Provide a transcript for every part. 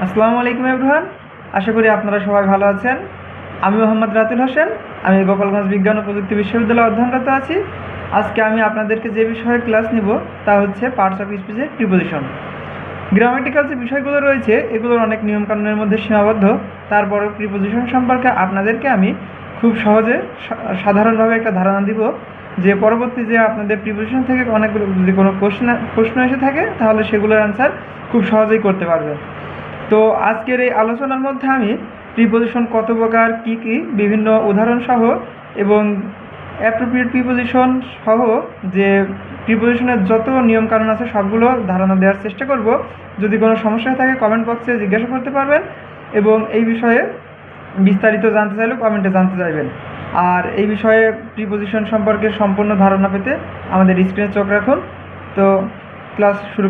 আসসালামু আলাইকুম এভরিওয়ান। আশা করি আপনারা সবাই ভালো আছেন। আমি মোহাম্মদ রাতুল হোসেন। আমি গোপালগঞ্জ বিজ্ঞান ও প্রযুক্তি বিশ্ববিদ্যালয়ে অধ্যয়নরত আছি। আজকে আমি আপনাদেরকে যে বিষয়ে ক্লাস নিব তা হচ্ছে পার্টস অফ স্পিচের প্রিপোজিশন। গ্রামাটিক্যাল যে বিষয়গুলো রয়েছে এগুলোর অনেক নিয়মকানুনের মধ্যে সীমাবদ্ধ। তারপরে প্রিপোজিশন সম্পর্কে আপনাদেরকে আমি খুব সহজে সাধারণভাবে একটা ধারণা দিব, যে পরবর্তী যে আপনাদের প্রিপোজিশন থেকে অনেকগুলো যদি কোনো প্রশ্ন এসে থাকে তাহলে সেগুলোর অ্যান্সার খুব সহজেই করতে পারবেন। তো আজকের এই আলোচনার মধ্যে আমি প্রিপোজিশন কত প্রকার, কী কী, বিভিন্ন উদাহরণ সহ এবং অ্যাপ্রোপ্রিয়েট প্রিপোজিশন সহ যে প্রিপোজিশনের যত নিয়মকানুন আছে সবগুলো ধারণা দেওয়ার চেষ্টা করব। যদি কোনো সমস্যা থাকে কমেন্ট বক্সে জিজ্ঞাসা করতে পারবেন এবং এই বিষয়ে বিস্তারিত জানতে চাইলেও কমেন্টে জানতে চাইবেন। আর এই বিষয়ে প্রিপোজিশন সম্পর্কে সম্পূর্ণ ধারণা পেতে আমাদের স্ক্রিনে চোখ রাখুন। তো ক্লাস শুরু।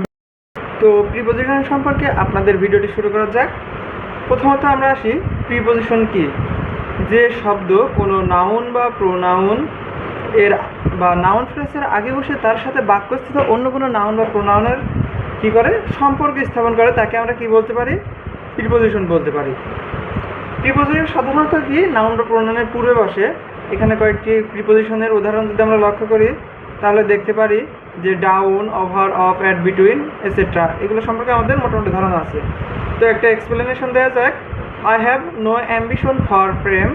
তো প্রিপোজিশন সম্পর্কে আপনাদের ভিডিওটি শুরু করা যাক। প্রথমত আমরা আসি প্রিপোজিশন কি। যে শব্দ কোনো নাউন বা প্রোনাউন এর বা নাউন ফ্রেজের আগে বসে তার সাথে বাক্যস্থিত অন্য কোনো নাউন বা প্রোনাউনের কী করে সম্পর্ক স্থাপন করে তাকে আমরা কি বলতে পারি? প্রিপোজিশন বলতে পারি। প্রিপোজিশন সাধারণত কি নাউন বা প্রোনাউনের পূর্বে বসে। এখানে কয়েকটি প্রিপোজিশনের উদাহরণ যদি আমরা লক্ষ্য করি তাহলে দেখতে পারি যে down, over, of, at, between, etcetera এগুলো সম্পর্কে আমাদের মোটামুটি ধারণা আছে। তো একটা এক্সপ্লেনেশন দেওয়া যাক। I have no ambition for fame.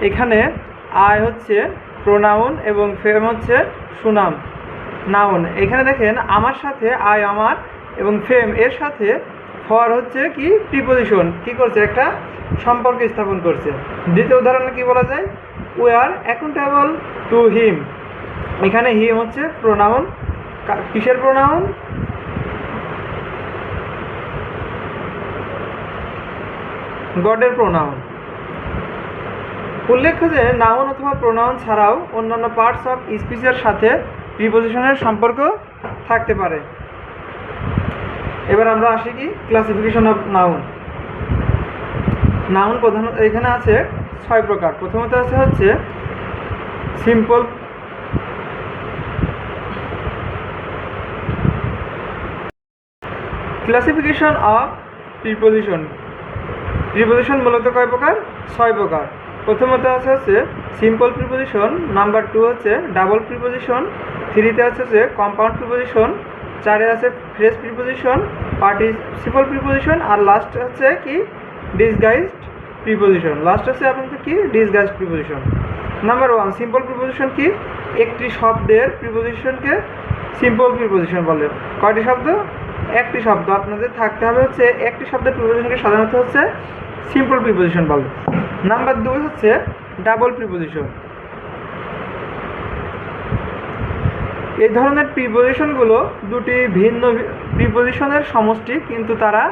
এখানে আই হচ্ছে প্রোনাউন এবং ফেম হচ্ছে সুনাম, নাউন। এখানে দেখেন আমার সাথে আই আমার এবং ফেম এর সাথে ফর হচ্ছে কি প্রিপোজিশন কি করছে, একটা সম্পর্ক স্থাপন করছে। দ্বিতীয় উদাহরণে কি বলা যায়? We are accountable to him. এখানে হিম হচ্ছে প্রোনাউন। কিসের প্রোনাউন? গডের প্রোনাউন। উল্লেখ্য যে নাউন অথবা প্রোনাউন ছাড়াও অন্যান্য পার্টস অফ স্পিচের সাথে প্রিপোজিশনের সম্পর্ক থাকতে পারে। এবার আমরা আসি কি ক্লাসিফিকেশন অফ নাউন। নাউন প্রধানত এখানে আছে 6 প্রকার। প্রথমত আছে হচ্ছে simple. Classification of preposition. Preposition মূলত কয় প্রকার? 6 প্রকার। প্রথমত আছে হচ্ছে সিম্পল প্রিপোজিশন, নাম্বার 2 হচ্ছে ডাবল প্রিপোজিশন, 3তে আছে হচ্ছে কম্পাউন্ড প্রিপোজিশন, 4এ আছে ফ্রেজ প্রিপোজিশন, পার্টিসিপল প্রিপোজিশন, আর লাস্ট হচ্ছে কি ডিসগাইজড প্রিপোজিশন। লাস্ট হচ্ছে আপনাদের কি disguised preposition. Number 1 simple preposition কি? একটি শব্দের প্রিপোজিশনকে সিম্পল প্রিপোজিশন বলে। কয়টি শব্দ? একটি শব্দ। আপনাদের থাকতে হবে হচ্ছে একটি শব্দের প্রিপোজিশনকে সাধারণত হচ্ছে সিম্পল প্রিপোজিশন বলে। নাম্বার 2 হচ্ছে ডাবল প্রিপোজিশন। এই ধরনের প্রিপোজিশনগুলো দুটি ভিন্ন প্রিপোজিশনের সমষ্টি, কিন্তু তারা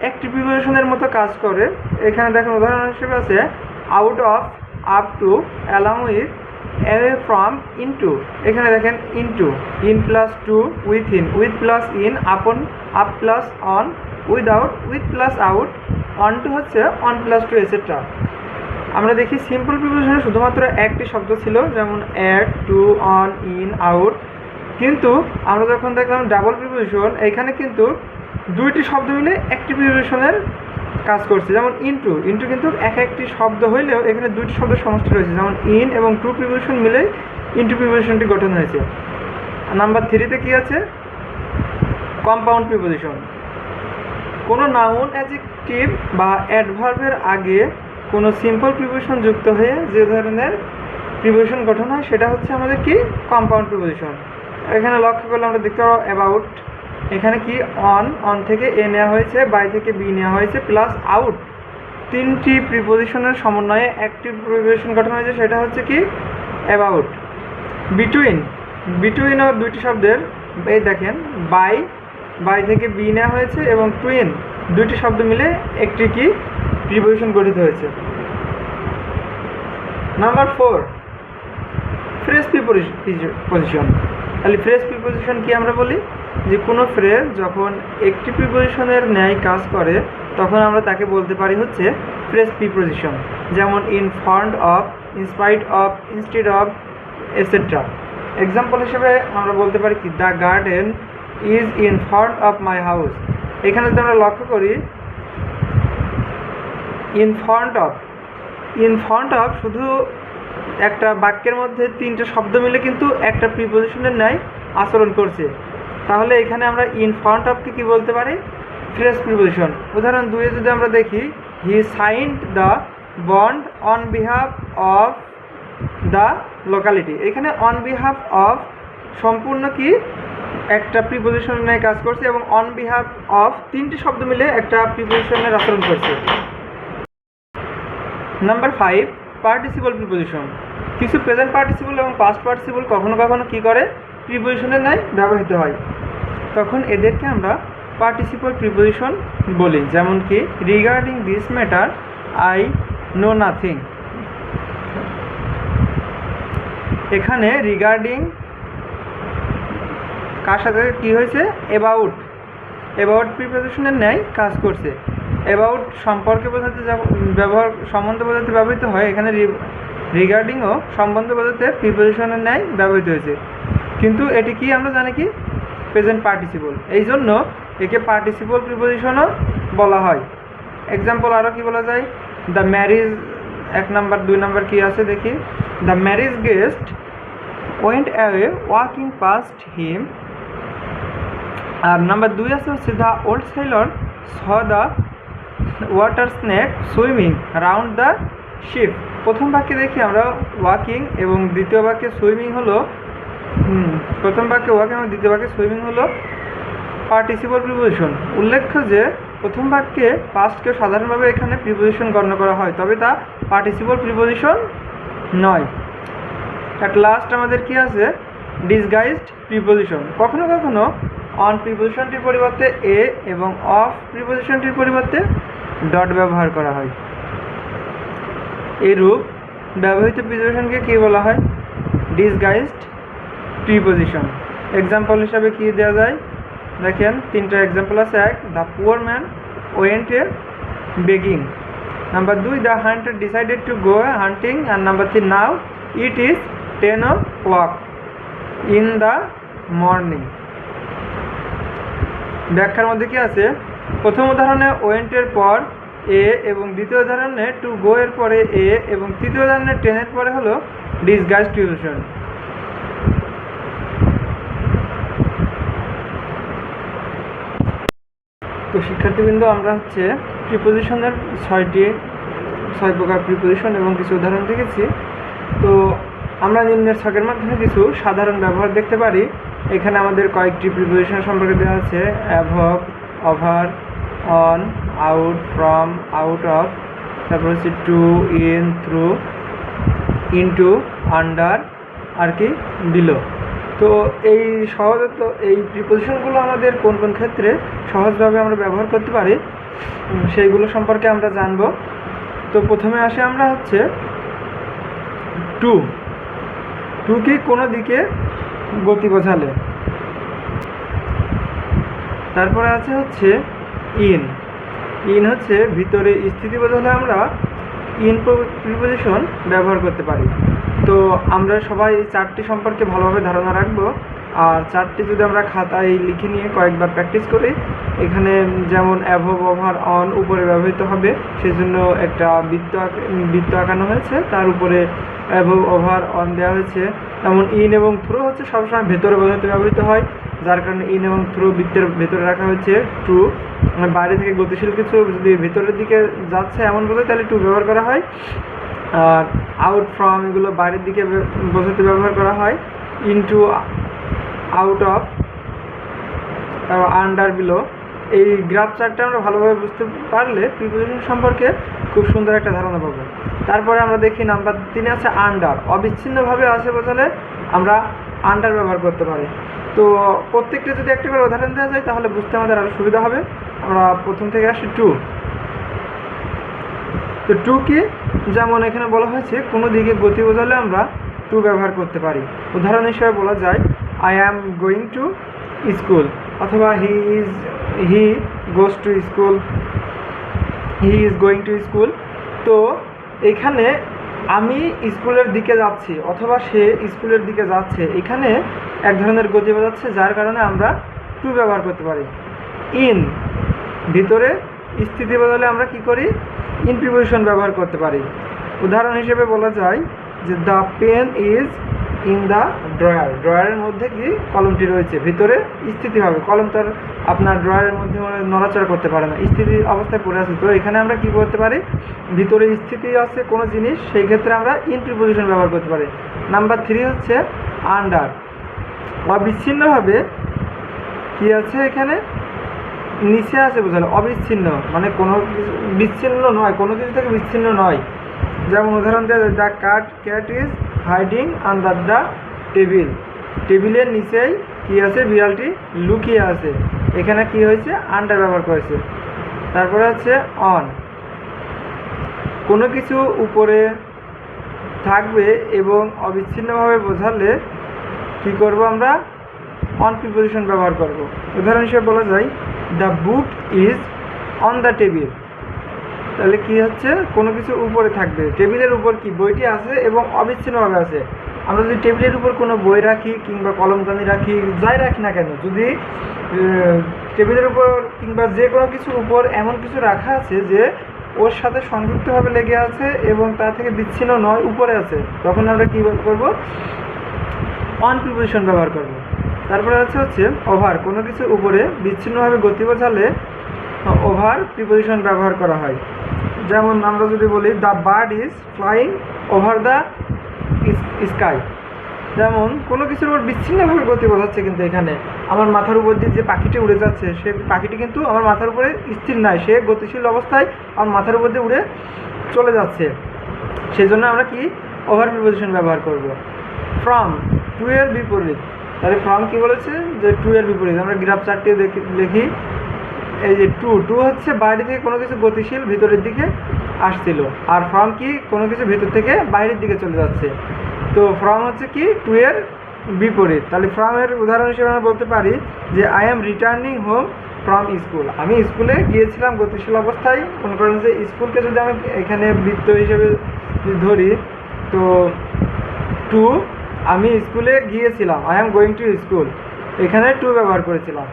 একটি প্রিপোজিশনের মতো কাজ করে। এখানে দেখেন উদাহরণ হিসেবে আছে out of, up to, along with, away from, into. এখানে দেখেন into, in plus to, within, with plus in, upon, up plus on, without, with plus out, on to হচ্ছে অন প্লাস টু, এটসেট্রা। আমরা দেখি simple প্রিপোজিশনে শুধুমাত্র একটি শব্দ ছিল, যেমন at, to, on, in, out. কিন্তু আমরা যখন দেখলাম ডাবল প্রিপোজিশন, এখানে কিন্তু দুইটি শব্দ মিলে একটি প্রিপোজিশনের কাজ করছে। যেমন ইনটু, ইনটু কিন্তু একটি শব্দ হইলেও এখানে দুইটি শব্দের সমষ্টি রয়েছে, যেমন ইন এবং টু প্রিপোজিশন মিলে ইনটু প্রিপোজিশনটি গঠন হয়েছে। নাম্বার 3তে কি আছে? Compound preposition. কোনো নাউন, অ্যাডজেক্টিভ বা অ্যাডভার্বের আগে কোনো সিম্পল প্রিপোজিশন যুক্ত হয়ে যে ধরনের প্রিপোজিশন গঠন হয় সেটা হচ্ছে আমাদের কি কম্পাউন্ড প্রিপোজিশন। এখানে লক্ষ্য করলে আমরা দেখতে পাবো অ্যাবাউট। এখানে কি অন, অন থেকে এ নেওয়া হয়েছে, বাই থেকে বি নেওয়া হয়েছে, প্লাস আউট। 3টি প্রিপোজিশনের সমন্বয়ে একটি প্রিপোজিশন গঠন হয়েছে, সেটা হচ্ছে কি অ্যাবাউট। বিটুইন, বিটুইনও দুইটি শব্দের, এই দেখেন বাই, বাই থেকে বি নেওয়া হয়েছে, এবং টুইন দুইটি শব্দ মিলে একটি কি প্রিপোজিশন গঠিত হয়েছে। Number 4 phrase preposition. তাহলে ফ্রেজ প্রিপোজিশন কি আমরা বলি? যে কোনো ফ্রেজ যখন একটি প্রিপোজিশনের ন্যায় কাজ করে তখন আমরা তাকে বলতে পারি হচ্ছে ফ্রেজ প্রিপোজিশন। যেমন in front of, in spite of, instead of, etcetera. Example হিসেবে আমরা বলতে পারি কি the garden is in front of my house. এখানে যদি আমরা লক্ষ্য করি in front of. In front of শুধু একটা বাক্যের মধ্যে তিনটে শব্দ মিলে কিন্তু একটা প্রিপোজিশনের ন্যায় আচরণ করছে। তাহলে এখানে আমরা ইন ফ্রন্ট অফকে কী বলতে পারি? Phrase preposition. উদাহরণ 2 যদি আমরা দেখি, he signed the bond on behalf of the locality. এখানে অন বিহাফ অফ সম্পূর্ণ কি একটা প্রিপোজিশনের ন্যায় কাজ করছে এবং অন বিহাফ অফ তিনটি শব্দ মিলে একটা প্রিপোজিশনের আচরণ করছে। Number 5, participle preposition. কিছু প্রেজেন্ট পার্টিসিপল এবং পাস্ট পার্টিসিপল কখনো কখনো কী করে? প্রিপোজিশনের ন্যায় ব্যবহৃত হয়। তখন এদেরকে আমরা পার্টিসিপল প্রিপোজিশন বলি। যেমন কি, regarding this matter I know nothing. এখানে রিগার্ডিং কার সাথে কী হয়েছে? অ্যাবাউট। অ্যাবাউট প্রিপোজিশনের ন্যায় কাজ করছে। অ্যাবাউট সম্পর্কে বোঝাতে সম্বন্ধ বোঝাতে ব্যবহৃত হয়। এখানে রিগার্ডিংও সম্বন্ধ বোঝাতে প্রিপোজিশনের ন্যায় ব্যবহৃত হয়েছে। কিন্তু এটি কি আমরা জানি কি? Present participle. এই জন্য একে পার্টিসিপল প্রিপোজিশনও বলা হয়। এক্সাম্পল আরও কি বলা যায়? The marriage, 1 number. 2 নাম্বার কি আছে দেখি, the marriage guest went away walking past him. আর নাম্বার 2 আছে হচ্ছে the old sailor saw the water snake swimming round the ship. প্রথম বাক্যে দেখি আমরা ওয়াকিং এবং দ্বিতীয় বাক্যে সুইমিং হলো প্রথম বাক্যে ওয়াকিং এবং দ্বিতীয় বাক্যে সুইমিং হলো পার্টিসিপল প্রিপোজিশন। উল্লেখ্য যে প্রথম বাক্যে পাস্টকে সাধারণভাবে এখানে প্রিপোজিশন গণ্য করা হয়, তবে তা পার্টিসিপল প্রিপোজিশন নয়। অ্যাট লাস্ট আমাদের কি আছে? Disguised preposition. কখনো কখনো অন প্রিপোজিশনটির পরিবর্তে এ এবং অফ প্রিপোজিশনটির পরিবর্তে ডট ব্যবহার করা হয়। এরূপ ব্যবহৃত প্রিপোজিশনকে কী বলা হয়? Disguised preposition. এক্সাম্পল হিসাবে কি দেওয়া যায়? দেখেন 3টা এক্সাম্পল আছে। 1, the poor man went a begging. Number 2, the hunter decided to go hunting. আর number 3, now it is 10 o'clock in the morning. ব্যাখ্যার মধ্যে কি আছে? প্রথম উদাহরণে ওয়েন্টের পর এ এবং দ্বিতীয় উদাহরণে টু গো এর পরে এ এবং তৃতীয় উদাহরণে 10 এর পরে হলো ডিসগাইজড প্রিপোজিশন। তো শিক্ষার্থীবৃন্দ, আমরা হচ্ছে প্রিপোজিশনের 6 প্রকার প্রিপোজিশন এবং কিছু উদাহরণ দেখেছি। তো আমরা নিম্নের ছকের মাধ্যমে কিছু সাধারণ ব্যবহার দেখতে পারি। এখানে আমাদের কয়েকটি প্রিপোজিশন সম্পর্কে দেওয়া আছে। Above, over, on, out, from, out of, তারপর হচ্ছে to, in, through, into, under, আর কি বিলো। তো এই সহজত এই প্রিপোজিশনগুলো আমাদের কোন কোন ক্ষেত্রে সহজভাবে আমরা ব্যবহার করতে পারি সেইগুলো সম্পর্কে আমরা জানব। তো প্রথমে আসে আমরা হচ্ছে টু। টু কি কোনো দিকে গতি বোঝালে। তারপরে আছে হচ্ছে ইন। ইন হচ্ছে ভিতরে স্থিতি বোঝালে আমরা ইন প্রিপোজিশন ব্যবহার করতে পারি। তো আমরা সবাই এই 4টি সম্পর্কে ভালোভাবে ধারণা রাখবো। আর 4টি যদি আমরা খাতায় লিখে নিয়ে কয়েকবার প্র্যাকটিস করি, এখানে যেমন অ্যাভব, ওভার, অন উপরে ব্যবহৃত হবে, সেজন্য একটা বৃত্ত আঁকানো হয়েছে, তার উপরে অ্যাভব, ওভার, অন দেওয়া হয়েছে। তেমন ইন এবং থ্রু হচ্ছে সবসময় ভেতরে বোঝাতে ব্যবহৃত হয়, যার কারণে ইন এবং থ্রু বৃত্তের ভেতরে রাখা হয়েছে। টু বাইরে থেকে গতিশীল কিছু যদি ভেতরের দিকে যাচ্ছে এমন বোঝায় তাহলে টু ব্যবহার করা হয়। আর আউট, ফ্রম এগুলো বাইরের দিকে বোঝাতে ব্যবহার করা হয়। ইনটু, আউট অফ, তারপর আন্ডার, বিলো। এই গ্রাফ চার্টটা আমরা ভালোভাবে বুঝতে পারলে প্রিপোজিশন সম্পর্কে খুব সুন্দর একটা ধারণা পাবো। তারপরে আমরা দেখি নাম্বার 3 আছে আন্ডার। অবিচ্ছিন্নভাবে আছে বোঝালে আমরা আন্ডার ব্যবহার করতে পারি। তো প্রত্যেকটা যদি একটা করে উদাহরণ দেওয়া যায় তাহলে বুঝতে আমাদের আরও সুবিধা হবে। আমরা প্রথম থেকে আসি টু। তো টু কি? যেমন এখানে বলা হয়েছে কোনো দিকে গতি বোঝালে আমরা টু ব্যবহার করতে পারি। উদাহরণ হিসেবে বলা যায় I am going to school, অথবা he goes to school, he is going to school. তো এখানে আমি স্কুলের দিকে যাচ্ছি অথবা সে স্কুলের দিকে যাচ্ছে, এখানে এক ধরনের গতি বোঝাচ্ছে, যার কারণে আমরা টু ব্যবহার করতে পারি। ইন ভিতরে স্থিতি বদলে আমরা কি করি? ইন প্রিপোজিশন ব্যবহার করতে পারি। উদাহরণ হিসেবে বলা যায় যে the pen is in the drawer. ড্রয়ারের মধ্যে কি কলমটি রয়েছে, ভিতরে স্থিতিভাবে। কলম তো আর আপনার ড্রয়ারের মধ্যে নড়াচড়া করতে পারে না, স্থিতি অবস্থায় পড়ে আছে। তো এখানে আমরা কি করতে পারি, ভিতরে স্থিতি আছে কোনো জিনিস, সেই ক্ষেত্রে আমরা ইন প্রিপোজিশন ব্যবহার করতে পারি। নাম্বার 3 হচ্ছে আন্ডার। অবিচ্ছিন্নভাবে কি আছে এখানে, নিচে আছে বোঝালে, অবিচ্ছিন্ন মানে কোনো বিচ্ছিন্ন নয়, কোনো কিছু থেকে বিচ্ছিন্ন নয়। যেমন উদাহরণ দেওয়া যায়, the cat is hiding under the table. টেবিলের নিচেই কি আছে, বিড়ালটি লুকিয়ে আছে। এখানে কি হয়েছে, আন্ডার ব্যবহার করেছে। তারপরে হচ্ছে অন। কোনো কিছু উপরে থাকবে এবং অবিচ্ছিন্নভাবে বোঝালে কি করব আমরা, অন প্রিপোজিশন ব্যবহার করব। উদাহরণ হিসেবে বলা যায় the book is on the table. তাহলে কি হচ্ছে, কোনো কিছু উপরে থাকবে, টেবিলের উপর কি বইটি আছে এবং অবিচ্ছিন্নভাবে আছে। আমরা যদি টেবিলের উপর কোনো বই রাখি কিংবা কলমদানি রাখি, যাই রাখি না কেন, যদি টেবিলের উপর কিংবা যে কোনো কিছুর উপর এমন কিছু রাখা আছে যে ওর সাথে সংযুক্তভাবে লেগে আছে এবং তা থেকে বিচ্ছিন্ন নয়, উপরে আছে, তখন আমরা কী করব, অন প্রিপোজিশন ব্যবহার করব। তারপরে হচ্ছে ওভার। কোনো কিছুর উপরে বিচ্ছিন্নভাবে গতি বোঝালে ওভার প্রিপোজিশন ব্যবহার করা হয়। যেমন আমরা যদি বলি the bird is flying over the sky. যেমন কোনো কিছুর উপর বিচ্ছিন্নভাবে গতি বোঝাচ্ছে, কিন্তু এখানে আমার মাথার উপর দিয়ে যে পাখিটি উড়ে যাচ্ছে, সে পাখিটি কিন্তু আমার মাথার উপরে স্থির নয়, সে গতিশীল অবস্থায় আমার মাথার উপর দিয়ে উড়ে চলে যাচ্ছে। সেই জন্য আমরা কি ওভার প্রিপোজিশন ব্যবহার করব। ফ্রম, টু এর বিপরীত। তাহলে ফ্রম কি বলেছে, যে টু এর বিপরীত। আমরা গ্রাফ চারটি দেখি। এই যে টু হচ্ছে বাইরে থেকে কোনো কিছু গতিশীল ভিতরের দিকে আসছিল, আর ফ্রম কি কোনো কিছু ভিতর থেকে বাইরের দিকে চলে যাচ্ছে। তো ফ্রম হচ্ছে কি টু এর বিপরীত। তাহলে ফ্রম এর উদাহরণ হিসেবে আমরা বলতে পারি যে I am returning home from school. আমি স্কুলে গিয়েছিলাম গতিশীল অবস্থায়। মনে করেন যে স্কুলকে যদি আমি এখানে বৃত্ত হিসেবে ধরি, তো টু, আমি স্কুলে গিয়েছিলাম, I am going to school, এখানে টু ব্যবহার করেছিলাম।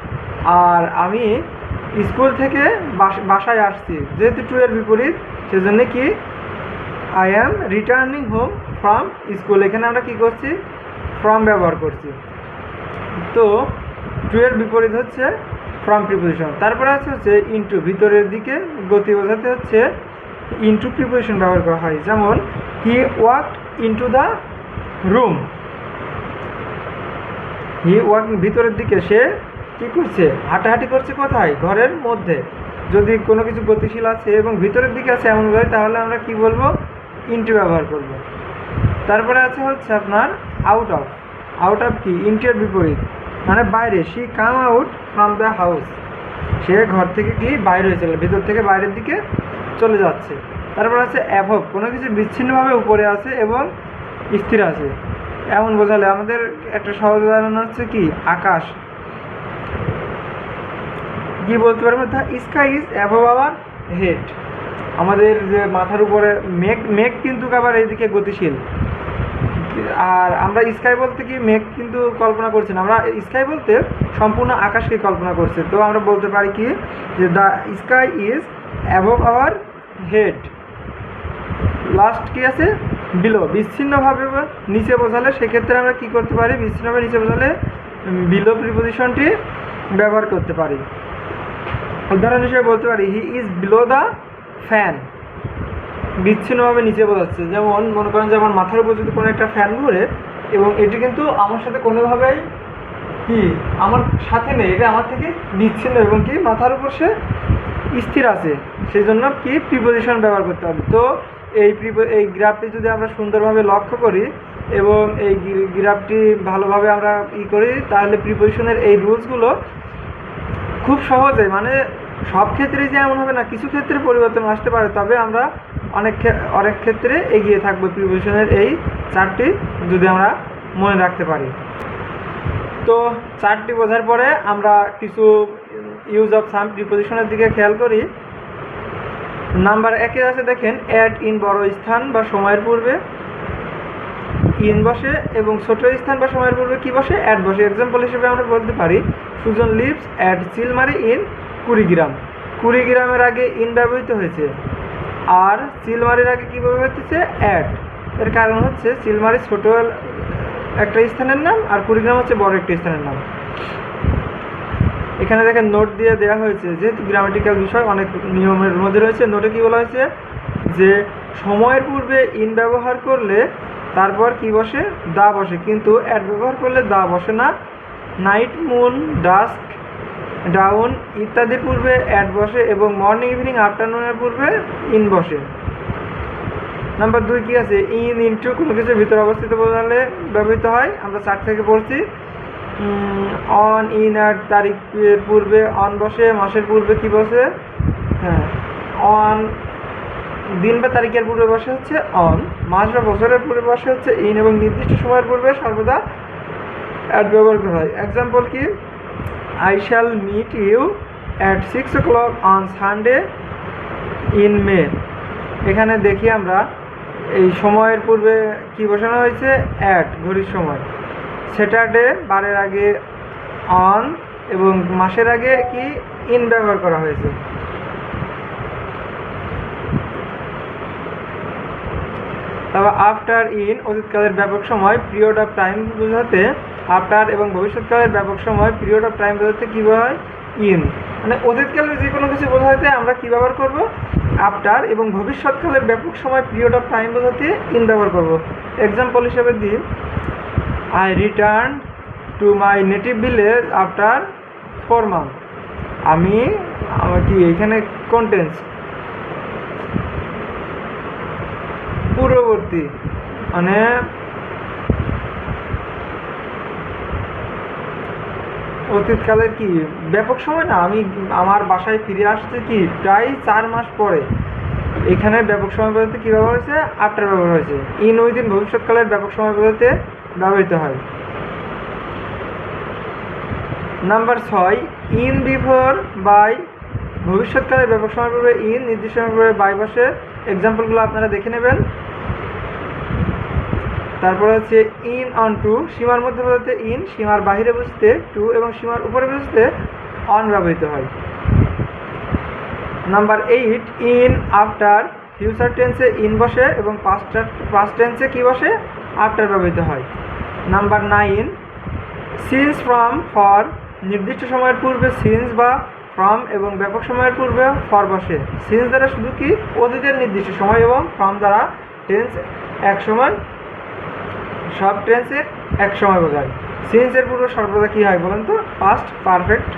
আর আমি স্কুল থেকে বাসায় আসছি, যেহেতু টু এর বিপরীত, সেজন্য কি I am returning home from school, এখানে আমরা কি করছি, ফ্রম ব্যবহার করছি। তো টু এর বিপরীত হচ্ছে ফ্রম প্রিপোজিশন। তারপরে হচ্ছে ইনটু, ভিতরের দিকে গতি বোঝাতে হচ্ছে ইনটু প্রিপোজিশন ব্যবহার করা হয়। যেমন he walked into the room. He walk, ভিতরের দিকে, সে কি করছে, হাঁটাহাঁটি করছে কোথায়, ঘরের মধ্যে। যদি কোনো কিছু গতিশীল আছে এবং ভিতরের দিকে আছে এমনভাবে, তাহলে আমরা কি বলবো, ইনটু ব্যবহার করব। তারপরে হচ্ছে আপনার আউট অফ। আউট অফ কি, ইনটু এর বিপরীত, মানে বাইরে। She come out from the house, সে ঘর থেকে কি বাইরে হয়েছে, ভিতর থেকে বাইরের দিকে চলে যাচ্ছে। তারপর আছে অ্যাভব, কোনো কিছু বিচ্ছিন্নভাবে উপরে আছে এবং স্থির আছে, এমন বোঝালে আমাদের একটা সহজ উদাহরণ হচ্ছে কি, আকাশ। কি বলতে পারবো, the sky is above our head. আমাদের যে মাথার উপরে মেঘ কিন্তু আবার এইদিকে গতিশীল। আর আমরা স্কাই বলতে কি মেঘ কিন্তু কল্পনা করছি না, আমরা স্কাই বলতে সম্পূর্ণ আকাশকে কল্পনা করছি। তো আমরা বলতে পারি কি, যে the sky is above our head. Last কি আছে, বিলো। বিচ্ছিন্নভাবে নিচে বোঝালে সেক্ষেত্রে আমরা কি করতে পারি, বিচ্ছিন্নভাবে নিচে বোঝালে বিলো প্রিপোজিশনটি ব্যবহার করতে পারি। উদাহরণ হিসেবে বলতে পারি he is below the fan. বিচ্ছিন্নভাবে নিচে বোঝাচ্ছে। যেমন মনে করেন যে আমার মাথার উপর যদি কোনো একটা ফ্যান ঘুরে এবং এটি কিন্তু আমার সাথে কোনোভাবেই কি আমার সাথে নেই, এটা আমার থেকে বিচ্ছিন্ন এবং কি মাথার উপর সে স্থির আছে, সেই জন্য কি প্রিপোজিশন ব্যবহার করতে হবে। তো এই গ্রাফটি যদি আমরা সুন্দরভাবে লক্ষ্য করি এবং এই গ্রাফটি ভালোভাবে আমরা করি, তাহলে প্রিপোজিশনের এই রুলসগুলো খুব সহজে, মানে সব ক্ষেত্রেই যে এমন হবে না, কিছু ক্ষেত্রে পরিবর্তন আসতে পারে, তবে আমরা অনেক ক্ষেত্রে এগিয়ে থাকবো প্রিপোজিশনের এই চারটি যদি আমরা মনে রাখতে পারি। তো চারটি বোঝার পরে আমরা কিছু ইউজ অফ সাম প্রিপোজিশনের দিকে খেয়াল করি। নাম্বার 1 আছে, দেখেন অ্যাড ইন বড় স্থান বা সময়ের পূর্বে ইন বসে এবং ছোট স্থান বা সময়ের পূর্বে কি বসে, অ্যাড বসে। এক্সাম্পল হিসেবে আমরা বলতে পারি Sujan lives at Chilmari in Kurigram. কুড়িগ্রামের আগে ইন ব্যবহৃত হয়েছে। আর চিলমারির আগে কীভাবে হচ্ছে অ্যাট। এর কারণ হচ্ছে চিলমারি ছোট একটা স্থানের নাম আর কুড়িগ্রাম হচ্ছে বড় একটা স্থানের নাম। এখানে দেখেন নোট দিয়ে দেওয়া হয়েছে, যেহেতু গ্রামাটিক্যাল বিষয় অনেক নিয়মের মধ্যে রয়েছে। নোটে কী বলা হয়েছে যে সময়ের পূর্বে ইন ব্যবহার করলে তারপর কি বসে, দা বসে, কিন্তু অ্যাট ব্যবহার করলে দা বসে না। নাইট, মুন, ডাস্ক, ডাউন ইত্যাদির পূর্বে অ্যাট বসে এবং মর্নিং, ইভিনিং, আফটারনুনের পূর্বে ইন বসে। নাম্বার 2 কি আছে, ইন ইনটু কোনো কিছুর ভিতরে অবস্থিত বোঝালে ব্যবহৃত হয়। আমরা 4 থেকে পড়ছি। অন, ইন আর তারিখের পূর্বে অন বসে, মাসের পূর্বে কি বসে, হ্যাঁ অন, দিন বা তারিখের পূর্বে বসে হচ্ছে অন, মাস বা বছরের পূর্বে বসে হচ্ছে ইন এবং নির্দিষ্ট সময়ের পূর্বে সর্বদা অ্যাট ব্যবহার করা হয়। এক্সাম্পল কি, I shall meet you at 6 o'clock on Sunday in May. এখানে দেখি আমরা এই সময়ের পূর্বে কি বসানো হয়েছে, অ্যাট, ঘড়ির সময়। স্যাটারডে বারের আগে অন এবং মাসের আগে কি ইন ব্যবহার করা হয়েছে। তারপর আফটার, ইন অতীতকালের ব্যাপক সময়, পিরিয়ড অফ টাইম বোঝাতে আফটার, এবং ভবিষ্যৎকালের ব্যাপক সময়, পিরিয়ড অফ টাইম বোঝাতে কী হয়, ইন। মানে অতীতকালের যে কোনো কিছু বোঝাতে আমরা কী ব্যবহার করব, আফটার, এবং ভবিষ্যৎকালের ব্যাপক সময়, পিরিয়ড অফ টাইম বোঝাতে ইন ব্যবহার করব। এক্সাম্পল হিসেবে দিই, I return to my native village after 4 months। আমি কি এখানে কন্টেন্স পূর্ববর্তী, মানে অতীতকালের কি ব্যাপক সময় না, আমি আমার বাসায় ফিরে আসতে কি প্রায় 4 মাস পরে। এখানে ব্যাপক সময় বোঝাতে কী ব্যবহার হয়েছে, আফটার ব্যবহার হয়েছে। ইন উইদিন ভবিষ্যৎকালের ব্যাপক সময় বোঝাতে ব্যবহৃত হয়। নাম্বার 6, ইন বিফোর বাই ভবিষ্যৎকালের ব্যাপক সময় পূর্বে ইন, নির্দিষ্ট সময় পূর্বে বাই বসে। এক্সাম্পলগুলো আপনারা দেখে নেবেন। তারপর হচ্ছে ইন অন টু, সীমার মধ্যে বোঝাতে ইন, সীমার বাহিরে বুঝতে টু এবং সীমার উপরে বুঝতে অন ব্যবহৃত হয়। নাম্বার 8, ইন আফটার ফিউচার টেন্সে ইন বসে এবং পাস্ট টেন্সে কী বসে, আফটার ব্যবহৃত হয়। নাম্বার 9, সিন্স ফ্রম ফর, নির্দিষ্ট সময়ের পূর্বে সিন্স বা ফ্রম এবং ব্যাপক সময়ের পূর্বে ফর বসে। সিন্স দ্বারা শুধু কি অতীতের নির্দিষ্ট সময় এবং ফ্রম দ্বারা টেন্স এক সময়, সব টেন্সের এক সময় বোঝায়। সিন্সের পূর্বে সর্বদা কী হয় বলেন তো, past perfect,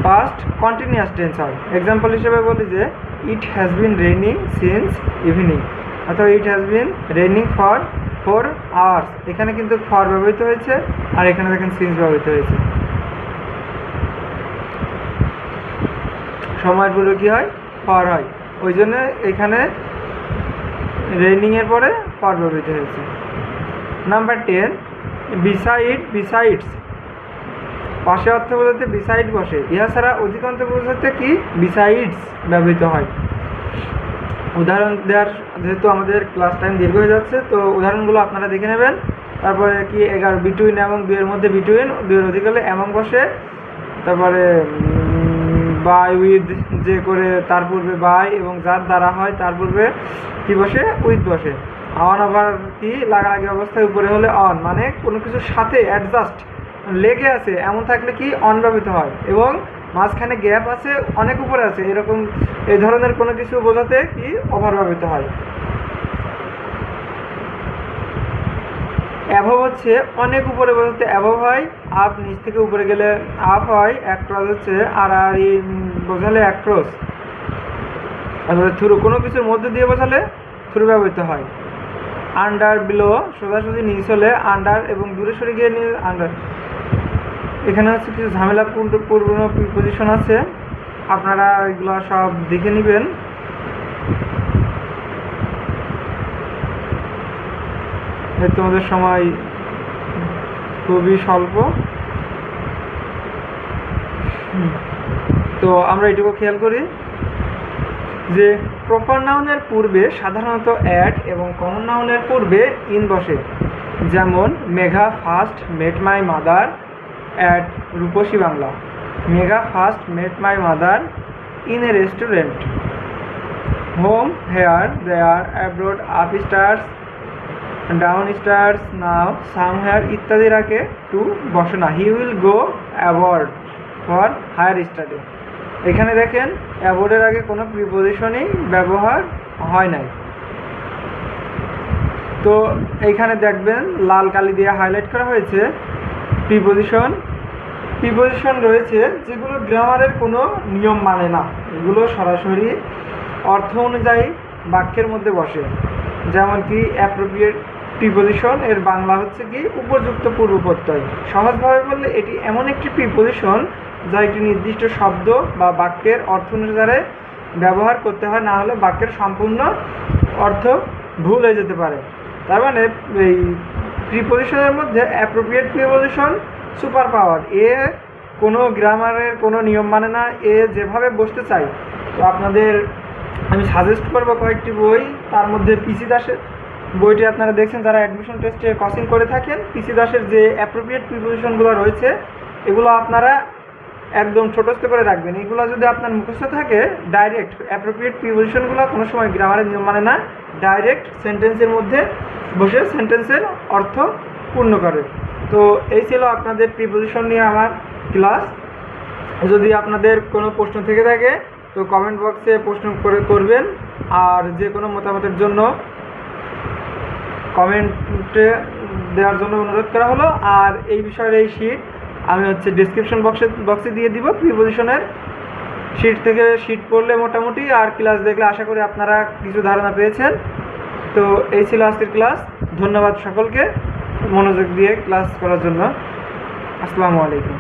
past continuous tense হয়। এক্সাম্পল হিসেবে বলি যে it has been raining since evening, অথবা it has been raining for 4 hours। এখানে কিন্তু ফর ব্যবহৃত হয়েছে আর এখানে দেখেন সিন্স ব্যবহৃত হয়েছে। সময়ের পূর্বে কী হয়, ফর হয়, ওই জন্য এখানে রেইনিংয়ের পরে ফর ব্যবহৃত হয়েছে। নাম্বার 10, বিসাইড বিসাইডস, পাশে অর্থ বোঝাতে বিসাইড বসে। ইহা ছাড়া অধিকাংশ বোঝাতে কি বিসাইডস ব্যবহৃত হয়। উদাহরণ দেওয়ার, যেহেতু আমাদের ক্লাস টাইম দীর্ঘ হয়ে যাচ্ছে, তো উদাহরণগুলো আপনারা দেখে নেবেন। তারপরে কি 11 বিটুইন এবং 2-এর মধ্যে বিটুইন, 2-এর অধিক হলে এমং বসে। তারপরে বাই উইথ, যে করে তার পূর্বে বাই এবং যার দ্বারা হয় তার পূর্বে কি বসে, উইথ বসে। অন আবার কি লাগালাগি অবস্থায় উপরে হলে অন, মানে কোনো কিছুর সাথে অ্যাডজাস্ট লেগে আছে এমন থাকলে কি অন ব্যবহৃত হয়, এবং মাঝখানে গ্যাপ আছে অনেক উপরে আছে এরকম এই ধরনের কোনো কিছু বোঝাতে কি ওভার ব্যবহৃত হয়। অ্যাভব হচ্ছে অনেক উপরে বোঝাতে অ্যাভব হয়, আপ নিচ থেকে উপরে গেলে আপ হয়, অ্যাক্রস হচ্ছে আর বোঝালে অ্যাক্রস। তারপরে থ্রু, কোনো কিছুর মধ্যে দিয়ে বোঝালে থ্রু ব্যবহৃত হয়। আন্ডার, বিলো সোজাসুজি নিচ হলে আন্ডার এবং দূরে সরে গিয়ে আন্ডার। এখানে হচ্ছে কিছু ঝামেলাপূর্ণ প্রিপোজিশন আছে, আপনারা এগুলো সব দেখে নেবেন। তোমাদের সময় খুবই স্বল্প, তো আমরা এটুকু খেয়াল করি যে প্রপার নাউনের পূর্বে সাধারণত অ্যাট এবং কমন নাউনের পূর্বে ইন বসে। যেমন Megha first met my mother at Rupashi Bangla. Megha first met my mother in a restaurant. Home, here, there, abroad, upstairs, downstairs, now, somewhere ইত্যাদির আগে টু বসে না। He will go abroad for higher study. এখানে দেখেন অ্যাবোর্ডের আগে কোনো প্রিপোজিশনই ব্যবহার হয় নাই। তো এইখানে দেখবেন লাল কালি দিয়ে হাইলাইট করা হয়েছে প্রিপোজিশন রয়েছে যেগুলো গ্রামারের কোনো নিয়ম মানে না, এগুলো সরাসরি অর্থ অনুযায়ী বাক্যের মধ্যে বসে। যেমন কি অ্যাপ্রোপ্রিয়েট প্রিপোজিশন, এর বাংলা হচ্ছে কি উপযুক্ত পূর্ব প্রত্যয়। সহজভাবে বললে এটি এমন একটি প্রিপোজিশন যা একটি নির্দিষ্ট শব্দ বা বাক্যের অর্থ অনুসারে ব্যবহার করতে হয়, না হলে বাক্যের সম্পূর্ণ অর্থ ভুল হয়ে যেতে পারে। তার মানে এই প্রিপোজিশনের মধ্যে অ্যাপ্রোপ্রিয়েট প্রিপোজিশন সুপার পাওয়ার, এ কোনো গ্রামারের কোনো নিয়ম মানে না, এ যেভাবে বসতে চাই। তো আপনাদের আমি সাজেস্ট করবো কয়েকটি বই, তার মধ্যে পিসি দাসের বইটি আপনারা দেখছেন যারা অ্যাডমিশন টেস্টে কোচিং করে থাকেন। পিসি দাসের যে অ্যাপ্রোপ্রিয়েট প্রিপোজিশনগুলো রয়েছে এগুলো আপনারা একদম ছোটস্থ করে রাখবেন। এগুলো যদি আপনার মুখস্থ থাকে, ডাইরেক্ট অ্যাপ্রোপ্রিয়েট প্রিপোজিশনগুলো কোনো সময় গ্রামারের নিয়ম মানে না, ডাইরেক্ট সেন্টেন্সের মধ্যে বসে সেন্টেন্সের অর্থ পূর্ণ করে। তো এই ছিল আপনাদের প্রিপোজিশন নিয়ে আমার ক্লাস। যদি আপনাদের কোনো প্রশ্ন থেকে থাকে তো কমেন্ট বক্সে প্রশ্ন করবেন, আর যে কোনো মতামতের জন্য কমেন্টে দেওয়ার জন্য অনুরোধ করা হলো। আর এই বিষয়ের এই শিট আমি ডিসক্রিপশন বক্সে দিয়ে দিব। প্রিপোজিশনের শিট থেকে শিট পড়লে মোটামুটি, আর ক্লাস দেখলে আশা করি আপনারা কিছু ধারণা পেয়েছেন। তো এই ছিল আজকের ক্লাস। ধন্যবাদ সকলকে মনোযোগ দিয়ে ক্লাস করার জন্য। আসসালামু আলাইকুম।